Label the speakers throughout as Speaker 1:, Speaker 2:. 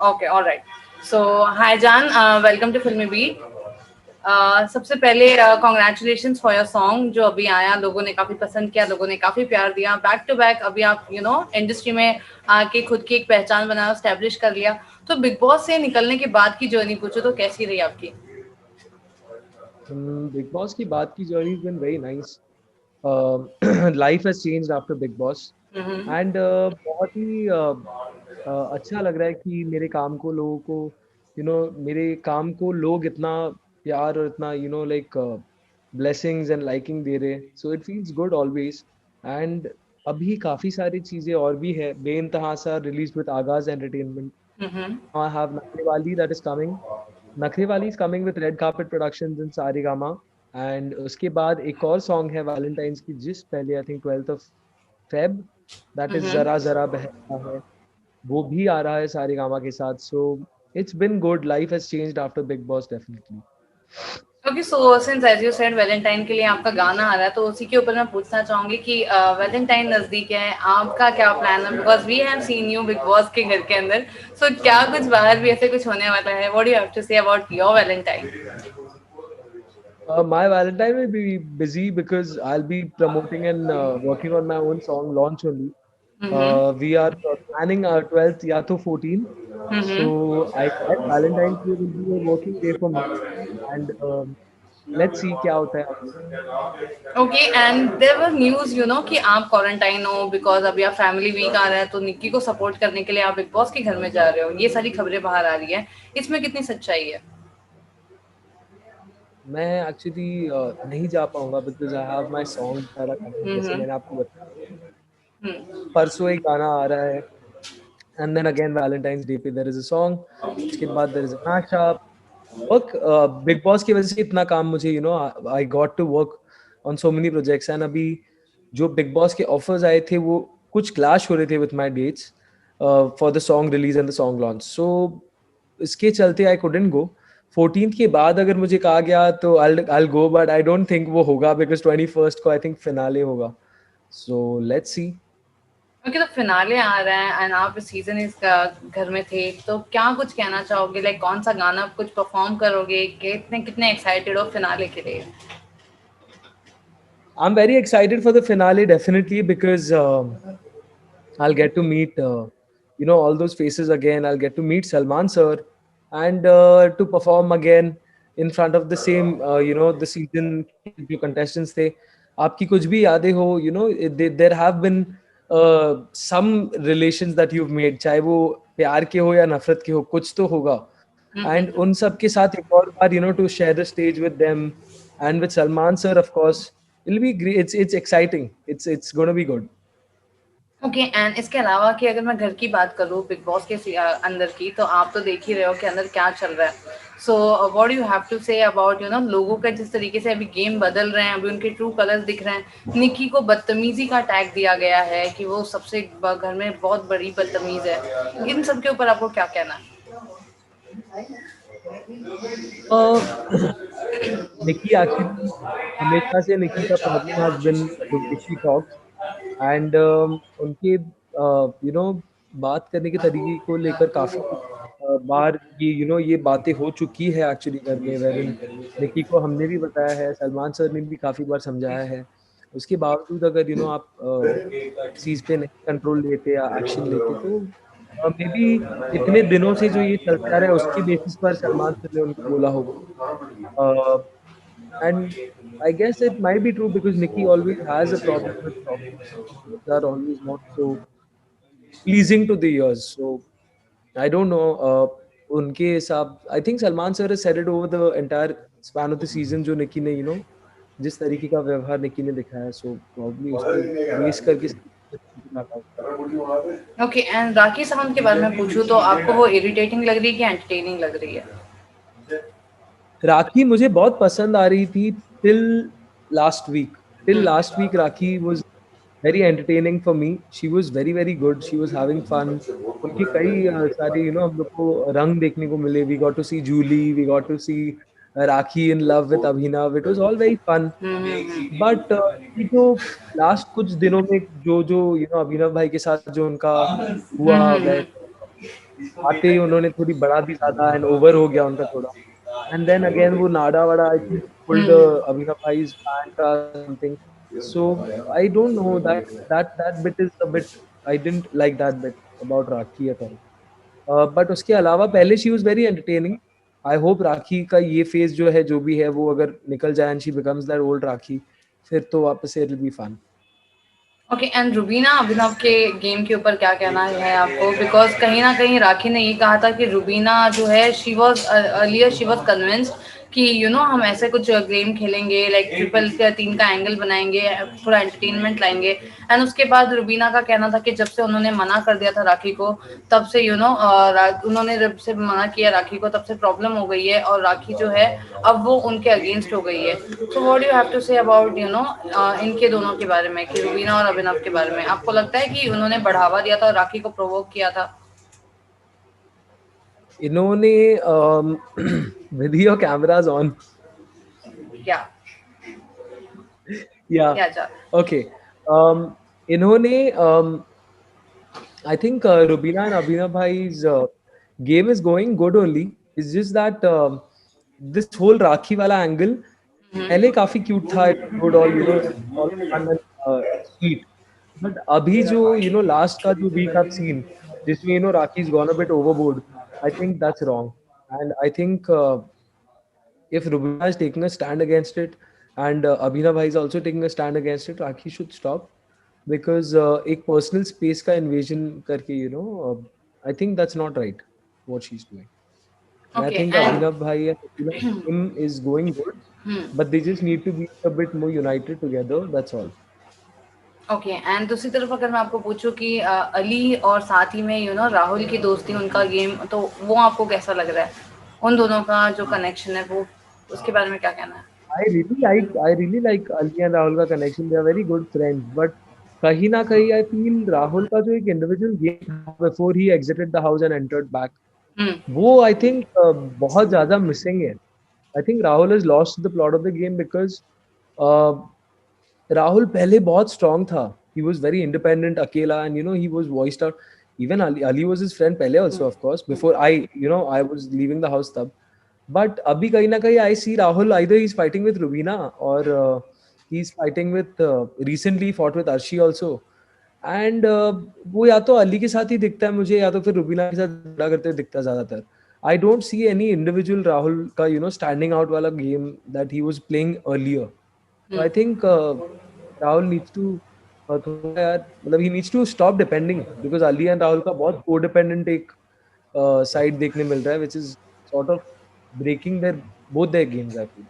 Speaker 1: Okay, alright. सो हाय जान, welcome to फिल्मी beat. सबसे पहले कॉन्ग्रेचुलेशंस फॉर योर सॉन्ग जो अभी आया, लोगों ने काफी पसंद किया, लोगों ने काफी प्यार दिया। बैक टू बैक अभी आप इंडस्ट्री में आके खुद की एक पहचान बनाया, स्टैब्लिश कर लिया। तो बिग बॉस से निकलने के बाद की जर्नी पूछो तो कैसी रही आपकी?
Speaker 2: बिग बॉस की बात की journey is been very nice. Life has changed after Bigg Boss
Speaker 1: hmm.
Speaker 2: And बहुत ही अच्छा लग रहा है कि मेरे काम को लोगों को मेरे काम को लोग इतना प्यार और इतना लाइक ब्लेसिंग्स एंड लाइकिंग दे रहे. So it feels good always. And अभी काफी सारी चीजें और भी है. बेइंतहा सा रिलीज विद आगाज entertainment.
Speaker 1: Hmm.
Speaker 2: I have Nakrewali that is coming. Nakrewali is coming with Red Carpet Productions in Saregama. And उसके बाद एक और सॉन्ग है वैलेंटाइंस की जिस पहले I think 12th of Feb. That is
Speaker 1: hmm.
Speaker 2: जरा जरा बहता है. वो भी आ रहा है सारेगामा के साथ. So it's been good. Life has changed after Bigg Boss definitely.
Speaker 1: Okay, so since as you said Valentine के लिए आपका गाना आ रहा है, तो उसी के ऊपर मैं पूछना चाहूंगी कि वैलेंटाइन नजदीक है, आपका क्या प्लान है? Because we have seen you Bigg Boss के घर के अंदर। सो क्या कुछ बाहर भी ऐसे कुछ होने वाला है? What do you have to say about your Valentine?
Speaker 2: My Valentine will be busy because I'll be promoting and working on my own song launch only.
Speaker 1: Hmm.
Speaker 2: We are planning our 12th या तो 14. So I guess Valentine's Day will be a working day for me. And let's see क्या होता है आगे.
Speaker 1: Okay, and there was news कि आप quarantine हो because अभी आप फैमिली वीक आ रहा है, तो निक्की को सपोर्ट करने के लिए आप बिग बॉस के घर में जा रहे हो। ये सारी खबरें बाहर आ रही है, इसमें कितनी सच्चाई है?
Speaker 2: मैं एक्चुअली नहीं जा पाऊंगा because I have my song सारा करना जैसे
Speaker 1: हम्म।
Speaker 2: मैंने आपको बताया.
Speaker 1: हम्म।
Speaker 2: परसों एक गाना आ रहा है. And then again Valentine's day पे देयर इज अ सॉन्ग. उसके बाद there is a mashup. Work Bigg Boss की वजह से इतना काम मुझे I got to work on so many projects. And अभी जो बिग बॉस के ऑफर्स आए थे वो कुछ क्लैश हो रहे थे with my dates for the song release and the song launch. So इसके चलते आई कुडंट गो. 14th के बाद अगर मुझे कहा गया तो I'll go, but I don't think वो होगा बिकॉज 21st को आई थिंक फिनाले होगा. सो लेट्स सी.
Speaker 1: ओके, तो फिनाले आ रहा है एंड आप इस सीजन इस घर में थे, तो क्या कुछ कहना चाहोगे? लाइक कौन सा गाना कुछ परफॉर्म करोगे? कितने कितने एक्साइटेड हो फिनाले के लिए?
Speaker 2: I'm very excited for the finale definitely because I'll get to meet all those faces again. I'll get to meet Salman sir and to perform again in front of the same the season के जो contestants थे. आपकी कुछ भी यादें हो, there have been some relations that you've made, चाहे वो प्यार के हो या नफरत के हो, कुछ तो होगा. And उन सब के साथ एक और बार to share the stage with them and with Salman sir of course. It'll be great. It's exciting. It's going to be good.
Speaker 1: Okay, and इसके अलावा कि अगर मैं घर की बात करूँ बिग बॉस के अंदर की, तो आप तो देख ही रहे हो कि अंदर क्या चल रहा है। So what do you have to say about लोगों का जिस तरीके से अभी गेम बदल रहे हैं, अभी उनके ट्रू कलर्स दिख रहे हैं। निकी को बदतमीजी का टैग दिया गया है कि वो सबसे घर में बहुत बड़ी बदतमीज है। इन सब के ऊपर आपको क्या कहना है?
Speaker 2: Uh, Nikki actually, हमेशा से निकी का problem has been the way she talks. And उनके बात करने के तरीके को लेकर काफी बार ये बातें हो चुकी है एक्चुअली घर में. वेरिन निकी को हमने भी बताया है, सलमान सर ने भी काफी बार समझाया है. उसके बावजूद अगर आप चीज पे नहीं कंट्रोल लेते या एक्शन लेते तो मे बी इतने दिनों से जो ये चलता रहा है उसकी बेसिस पर सलमान सर ने उनको बोला होगा. And I guess it might be true because Nikki always has a problem with talking. Words are always not so pleasing to the ears. So I don't know. उनके हिसाब I think Salman sir has said it over the entire span of the season जो निकी ने जिस तरीके का व्यवहार निकी ने दिखाया. So probably उस पे बेस करके लगा.
Speaker 1: ओके, एंड राखी सावंत के बारे में पूछूं तो आपको वो इरिटेटिंग लग रही है कि एंटरटेनिंग लग रही है?
Speaker 2: राखी मुझे बहुत पसंद आ रही थी till last week. Till
Speaker 1: hmm.
Speaker 2: last week Rakhi was very entertaining for me. She was very very good. She was having fun. उनके कई सारे हम लोग को रंग देखने को मिले. We got to see Julie. We got to see Rakhi in love with Abhinav. It was all very fun. But ये जो लास्ट कुछ दिनों में जो जो अभिनव भाई के साथ जो उनका हुआ वह आते ही उन्होंने थोड़ी बढ़ा दी ज़्यादा एंड ओवर हो गया उनका थोड़ा। एंड देन अगेन वो नाडा वाडा I think pulled
Speaker 1: Hmm.
Speaker 2: Abhinav भाई's pant or something. So I don't know that bit is a bit I didn't like that bit about Rakhi at all. But उसके अलावा पहले she was very entertaining. I hope Rakhi का ये phase जो है, जो भी है, वो अगर निकल जाए and she becomes that old Rakhi, फिर तो वापस से it will be fun.
Speaker 1: Okay and Rubina Abhinav के गेम के ऊपर क्या कहना है आपको? बिकॉज कहीं ना कहीं राखी ने ये कहा था कि रुबीना जो है she was earlier she was convinced कि हम ऐसे कुछ गेम खेलेंगे लाइक ट्रिपल तीन का एंगल बनाएंगे, थोड़ा एंटरटेनमेंट लाएंगे। एंड उसके बाद रुबीना का कहना था कि जब से उन्होंने मना कर दिया था राखी को, तब से उन्होंने जब से मना किया राखी को, तब से प्रॉब्लम हो गई है और राखी जो है अब वो उनके अगेंस्ट हो गई है। So what do you have to say about इनके दोनों के बारे में, कि रुबीना और अभिनव के बारे में? आपको लगता है कि उन्होंने बढ़ावा दिया था और राखी को प्रोवोक किया था?
Speaker 2: इन्होंने विद योर कैमरास ऑन।
Speaker 1: क्या
Speaker 2: या
Speaker 1: क्या जा
Speaker 2: ओके, इन्होंने I think Rubina and Abhinav Bhai's game is going good only. It's just that this whole Rakhi wala angle पहले काफी क्यूट था, it was good, all all fun and sweet. But अभी जो last का जो week I've seen, जिसमें Rakhi's gone a bit overboard, I think that's wrong. And I think if Rubina is taking a stand against it and Abhinav Bhai is also taking a stand against it, Rakhi should stop because एक personal space का invasion करके I think that's not right what she's doing. And I
Speaker 1: okay
Speaker 2: think
Speaker 1: and
Speaker 2: Abhinav Bhai and Abhinav team is going good, but they just need to be a bit more united together. That's all.
Speaker 1: Okay and दूसरी तरफ अगर मैं आपको पूछूं कि अली और साथ ही में राहुल की दोस्ती, उनका गेम, तो वो आपको कैसा लग रहा है? उन दोनों का जो कनेक्शन है, वो उसके बारे में क्या कहना है?
Speaker 2: I really like Ali and Rahul का connection. They are very good friends. But कहीं ना कहीं I feel Rahul का जो एक individual game था before he exited the house and entered back,
Speaker 1: हम्म
Speaker 2: वो I think बहुत ज़्यादा missing है. I think Rahul has lost the plot of the game because uh, Rahul पहले बहुत strong था. He was very independent, अकेला, and he was voiced out. Even Ali was his friend पहले also, of course. Before I was leaving the house तब. But अभी कहीं ना कहीं I see Rahul either he's fighting with Rubina or he's fighting with recently fought with Arshi also. And वो या तो अली के साथ ही दिखता है मुझे, या तो फिर रुबीना के साथ झगड़ा करते हुए दिखता है ज्यादातर. I don't see any individual Rahul का स्टैंडिंग आउट वाला game that he was playing earlier. तो I think Rahul needs to थोड़ा यार, मतलब he needs to stop depending because Ali and Rahul का बहुत कोडिपेंडेंट एक साइड देखने मिल रहा है which is sort of breaking their both their games I feel.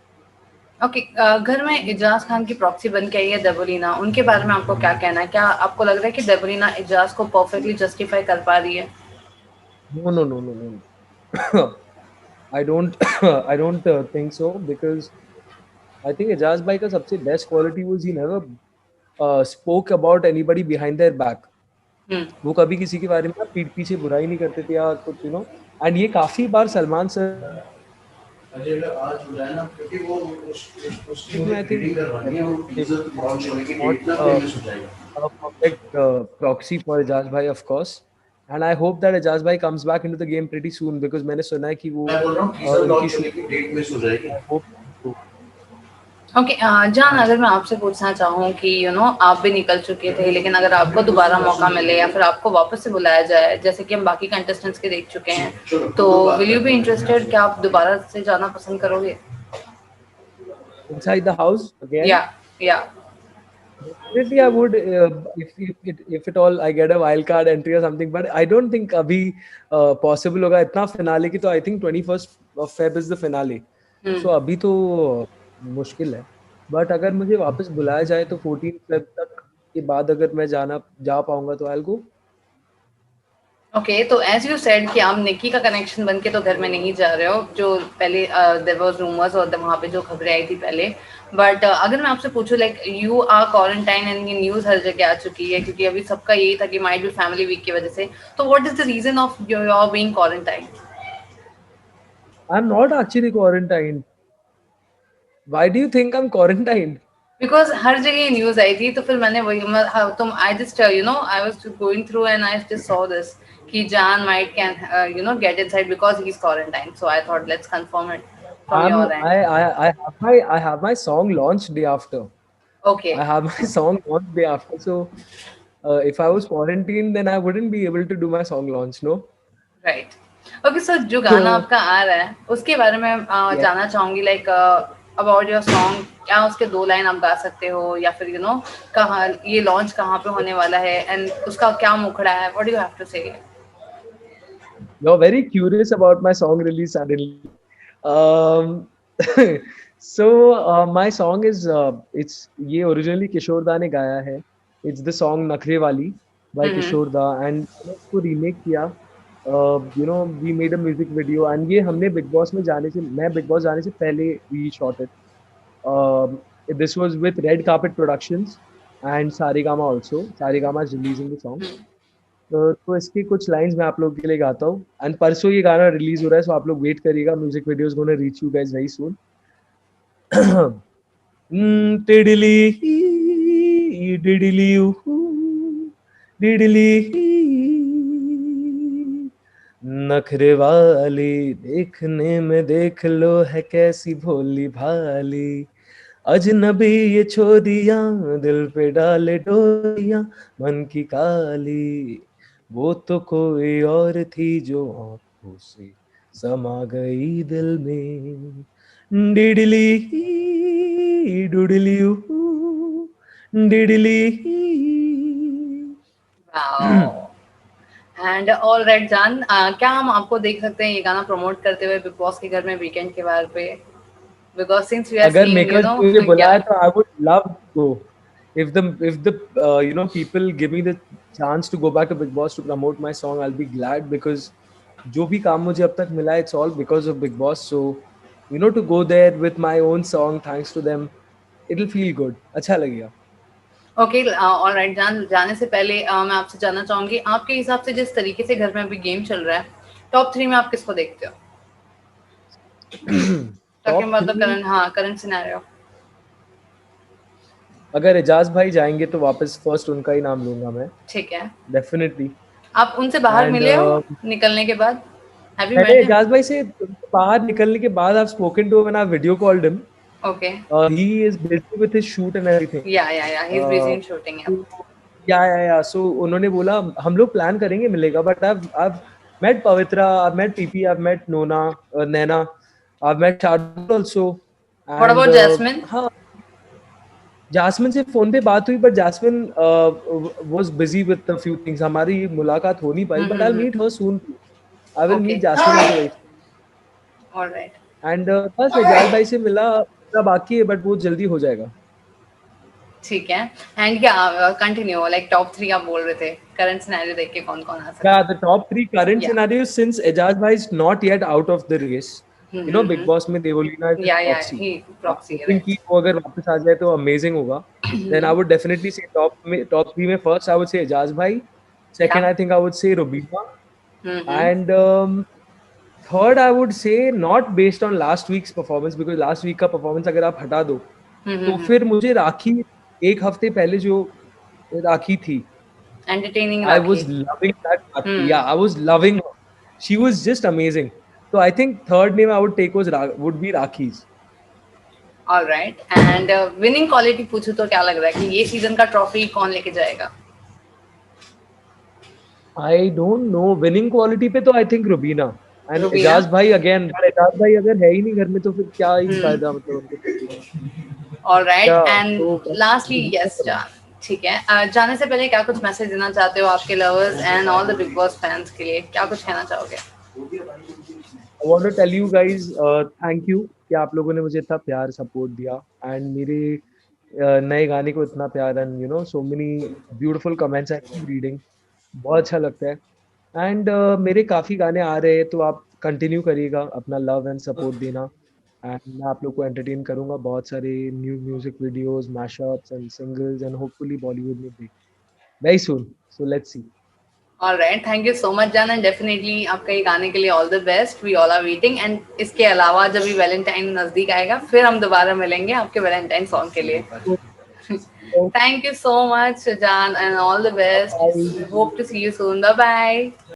Speaker 1: Okay घर में इजाज खान की प्रॉक्सी बन के आई है देवलीना, उनके बारे में आपको क्या कहना है? क्या आपको लग रहा है कि देवलीना इजाज को परफेक्टली जस्टिफाई कर पा रही है?
Speaker 2: No no no no no. I don't I don't think so because I think Ejaz Bhai का सबसे best quality was he never spoke about anybody behind their back.
Speaker 1: हम्म
Speaker 2: वो कभी किसी के बारे में ना पीठ पीछे बुराई नहीं करते थे या कुछ एंड ये काफी बार सलमान सर में I think not perfect proxy for Ejaz Bhai of course. And I hope that Ejaz Bhai comes back into the game pretty soon because मैंने सुना है कि वो उनकी शूटिंग I hope
Speaker 1: ओके जान, अगर मैं आपसे पूछना चाहूँ कि आप भी निकल चुके थे, लेकिन अगर आपको दोबारा मौका मिले या फिर आपको वापस से बुलाया जाए, जैसे कि हम बाकी कंटेस्टेंट्स के देख चुके हैं, तो विल यू बी इंटरेस्टेड? क्या आप दोबारा से जाना पसंद करोगे?
Speaker 2: inside the house again.
Speaker 1: या
Speaker 2: Definitely, I would if at all I get a wild card entry or something. But I don't think अभी possible होगा इतना finale की. तो I think 21st of Feb is the finale. So अभी तो मुश्किल है. But अगर मुझे वापस बुलाया जाए तो 14 Feb तक के बाद अगर मैं जा पाऊंगा तो I'll go.
Speaker 1: ओके तो एज यू सेड कि आप निकी का कनेक्शन बन के तो घर में नहीं जा रहे हो, जो पहले देयर वाज रूमर्स और वहाँ पे जो खबरें आई थी पहले, बट अगर मैं आपसे पूछूं like you are quarantine and ये न्यूज़ हर जगह आ चुकी है, क्योंकि अभी सबका यही था कि माइट बी फैमिली वीक की वजह से, तो what is the reason of your being quarantine?
Speaker 2: I'm not actually quarantined. Why do you think I'm quarantined?
Speaker 1: Because हर जगह न्यूज आई थी, तो फिर मैंने वही तुम I just I was going through and I just saw this कि Jan might can get inside because he's quarantined. So I thought let's confirm it from
Speaker 2: I'm
Speaker 1: your end.
Speaker 2: I have my song launched day after. I
Speaker 1: Okay,
Speaker 2: have my song launched day after. So if I was quarantined, then I wouldn't be able to do my song launch. No.
Speaker 1: right. Okay, so जो गाना
Speaker 2: So
Speaker 1: आपका आ रहा है उसके बारे में
Speaker 2: yeah.
Speaker 1: जानना चाहूंगी, लाइक अबाउट योर सॉन्ग, क्या उसके दो लाइन आप गा सकते हो, या फिर कहाँ ये लॉन्च कहाँ पे होने वाला है, एंड उसका क्या मुखड़ा है, what do you have to say?
Speaker 2: You're very curious about my song release suddenly. Um, so my song is it's ये originally किशोर दा ने गाया है. It's the song नखरे वाली by
Speaker 1: हम्म।
Speaker 2: किशोर दा and उसको remake किया. We made a music video and ये हमने Big Boss में जाने से मैं Big Boss जाने से पहले we shot it. Um, this was with Red Carpet Productions and Saregama also. Saregama is releasing the song. तो इसकी कुछ लाइंस मैं आप लोगों के लिए गाता हूँ एंड परसों ये गाना रिलीज हो रहा है सो आप लोग वेट करिएगा music videos gonna reach you guys very soon tiddly diddly diddly नखरे वाली देखने में देख लो है कैसी भोली भाली अजनबी ये छोरियां दिल पे डाले डोरियां मन की काली वो तो कोई और थी जो आंखों से समा गई दिल में डिडली डुडली डिडली
Speaker 1: वाओ। एंड ऑल राइट जान, क्या हम आपको देख सकते हैं ये गाना प्रमोट करते हुए बिग बॉस के घर में वीकेंड के बार पे? बिकॉज सिंस वी आर
Speaker 2: अगर
Speaker 1: सीइंग
Speaker 2: मेकर्स ने मुझे
Speaker 1: या।
Speaker 2: बुलाया तो I would love to go if the people give me the chance to go back to Big Boss to promote my song, I'll be glad because जो भी काम मुझे अब तक मिला है it's all because of Big Boss. So to go there with my own song thanks to them, it'll feel good. अच्छा लगेगा.
Speaker 1: ओके, ऑल राइट जान, जाने से पहले मैं आपसे जानना चाहूंगी, आपके हिसाब से जिस तरीके से घर में अभी गेम चल रहा है, टॉप 3 में आप किसको देखते हो? Talking
Speaker 2: top
Speaker 1: about the
Speaker 2: 3
Speaker 1: current, हाँ, करंट सिनेरियो।
Speaker 2: अगर एजाज भाई जाएंगे तो वापस फर्स्ट उनका ही नाम लूंगा मैं.
Speaker 1: ठीक है।
Speaker 2: डेफिनेटली.
Speaker 1: आप उनसे बाहर
Speaker 2: एंड
Speaker 1: मिले हो निकलने के बाद? हैव यू
Speaker 2: मैंने
Speaker 1: मेट हिम?
Speaker 2: एजाज भाई से बाहर निकलने के बाद I've spoken to him and I've video called him.
Speaker 1: Okay.
Speaker 2: He is busy with his shoot and everything.
Speaker 1: या he is busy in shooting.
Speaker 2: So उन्होंने बोला हम लोग प्लान करेंगे मिलेगा but I've met Pavitra, I've met PP, I've met Nona, Naina, I've met Shardul also.
Speaker 1: What
Speaker 2: And
Speaker 1: about Jasmin?
Speaker 2: हाँ जासमिन से phone पे बात हुई but Jasmin was busy with a few things. हमारी मुलाकात हो नहीं पाई but I'll meet her soon. I will
Speaker 1: okay,
Speaker 2: meet Jasmine also very soon.
Speaker 1: All right.
Speaker 2: And बस एजाज भाई से मिला बाकी है but वो जल्दी हो जाएगा.
Speaker 1: ठीक है। एंड क्या कंटिन्यू, लाइक टॉप 3 आप बोल रहे थे, करंट सिनेरियो देख के कौन-कौन आ सकता है?
Speaker 2: Yeah, the top 3 current
Speaker 1: या
Speaker 2: scenarios since Ejaz Bhai is not yet out of the race. Big Boss में Devolina is
Speaker 1: या
Speaker 2: proxy.
Speaker 1: ही
Speaker 2: आप
Speaker 1: प्रॉक्सी है,
Speaker 2: hoping
Speaker 1: राइट।
Speaker 2: कि वो अगर वापस आ जाए तो amazing होगा. Then I would definitely say top 3 में first I would say Ejaz Bhai. Second
Speaker 1: या।
Speaker 2: I think I would say Rubina. And third I would say not based on last week's performance because last week का performance अगर आप हटा दो तो फिर मुझे राखी एक हफ्ते पहले जो राखी थी
Speaker 1: entertaining
Speaker 2: I
Speaker 1: rakhi.
Speaker 2: was loving that Rakhi. Yeah, I was loving her. She was just amazing. So I think third name I would take would be Rakhi's.
Speaker 1: All right. And winning quality पूछूं तो क्या लग रहा है कि ये season का trophy कौन लेके जाएगा?
Speaker 2: I don't know winning quality पे तो I think Rubina and
Speaker 1: Rubina.
Speaker 2: Ejaz भाई again. but Ejaz भाई अगर है ही नहीं घर में तो फिर क्या ही फायदा मतलब उनको trophy का.
Speaker 1: All right.
Speaker 2: Yeah,
Speaker 1: and
Speaker 2: so बस
Speaker 1: लास्टली
Speaker 2: Rubina
Speaker 1: यस
Speaker 2: करूँगा.
Speaker 1: जान, ठीक है, जाने से पहले क्या कुछ मैसेज देना चाहते हो आपके lovers and all the big boss fans के लिए? क्या कुछ कहना चाहोगे?
Speaker 2: I want to tell you guys thank you कि आप लोगों ने मुझे इतना प्यार सपोर्ट दिया and मेरे नए गाने को इतना प्यार and so many beautiful comments I keep reading. बहुत अच्छा लगता है एंड मेरे काफ़ी गाने आ रहे हैं तो आप कंटिन्यू करिएगा अपना लव एंड सपोर्ट देना एंड मैं आप लोग को एंटरटेन करूंगा बहुत सारे new music videos mashups and singles and hopefully Bollywood में भी very soon so let's see.
Speaker 1: All right, thank you so much जान, एंड डेफिनेटली आपका ये गाने के लिए all the best, we all are waiting. And इसके अलावा जब भी वैलेंटाइन नजदीक आएगा फिर हम दोबारा मिलेंगे आपके वैलेंटाइन सॉन्ग के लिए। Thank you so much, Jan, and all the best. Hope to see you soon. Bye bye.